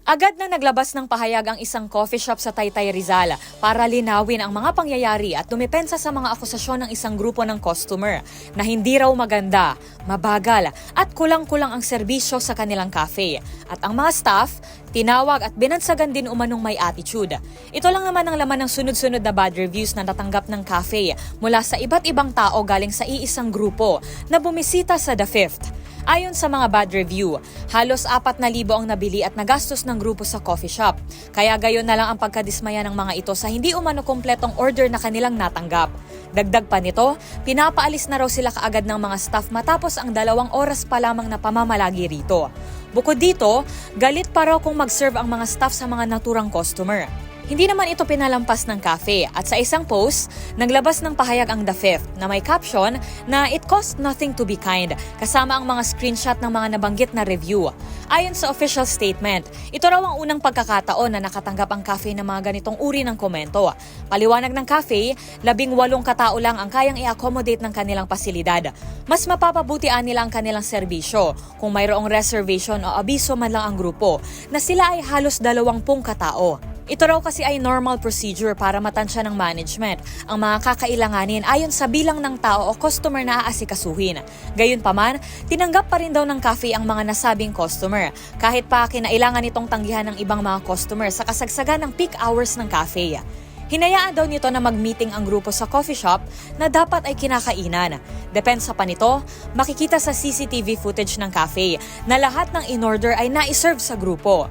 Agad na naglabas ng pahayag ang isang coffee shop sa Taytay, Rizal para linawin ang mga pangyayari at dumepensa sa mga akusasyon ng isang grupo ng customer na hindi raw maganda, mabagal at kulang-kulang ang serbisyo sa kanilang cafe. At ang mga staff, tinawag at binansagan din umanong may attitude. Ito lang naman ang laman ng sunod-sunod na bad reviews na natanggap ng cafe mula sa iba't ibang tao galing sa iisang grupo na bumisita sa The Fifth. Ayon sa mga bad review, halos 4,000 ang nabili at nagastos ng grupo sa coffee shop. Kaya gayon na lang ang pagkadismaya ng mga ito sa hindi umano kumpletong order na kanilang natanggap. Dagdag pa nito, pinapaalis na raw sila kaagad ng mga staff matapos ang 2 oras pa lamang na pamamalagi rito. Bukod dito, galit pa raw kung mag-serve ang mga staff sa mga naturang customer. Hindi naman ito pinalampas ng cafe at sa isang post, naglabas ng pahayag ang The Fifth na may caption na "It costs nothing to be kind" kasama ang mga screenshot ng mga nabanggit na review. Ayon sa official statement, ito raw ang unang pagkakataon na nakatanggap ang cafe ng mga ganitong uri ng komento. Paliwanag ng cafe, 18 katao lang ang kayang i-accommodate ng kanilang pasilidad. Mas mapapabutian nila ang kanilang serbisyo kung mayroong reservation o abiso man lang ang grupo na sila ay halos 20 katao. Ito raw kasi ay normal procedure para matansya ng management ang mga kakailanganin ayon sa bilang ng tao o customer na aasikasuhin. Gayunpaman, tinanggap pa rin daw ng cafe ang mga nasabing customer kahit pa kinailangan itong tanggihan ng ibang mga customer sa kasagsagan ng peak hours ng cafe. Hinayaan daw nito na mag-meeting ang grupo sa coffee shop na dapat ay kinakainan. Depensa pa nito, makikita sa CCTV footage ng cafe na lahat ng in-order ay na-serve sa grupo.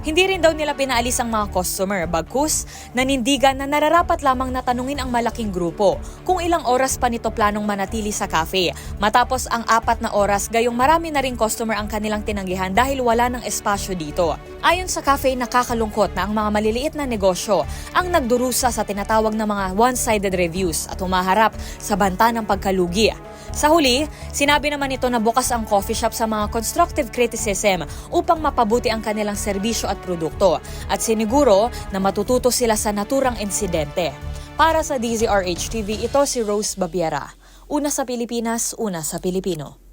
Hindi rin daw nila pinaalis ang mga customer, bagkus nanindigan na nararapat lamang na tanungin ang malaking grupo kung ilang oras pa nito planong manatili sa cafe. Matapos ang 4 na oras, gayong marami na ring customer ang kanilang tinanggihan dahil wala ng espasyo dito. Ayon sa cafe, nakakalungkot na ang mga maliliit na negosyo ang nagdurusa sa tinatawag na mga one-sided reviews at humaharap sa banta ng pagkalugi. Sa huli, sinabi naman ito na bukas ang coffee shop sa mga constructive criticism upang mapabuti ang kanilang serbisyo at produkto at siniguro na matututo sila sa naturang insidente. Para sa DZRH TV, ito si Rose Babiera. Una sa Pilipinas, una sa Pilipino.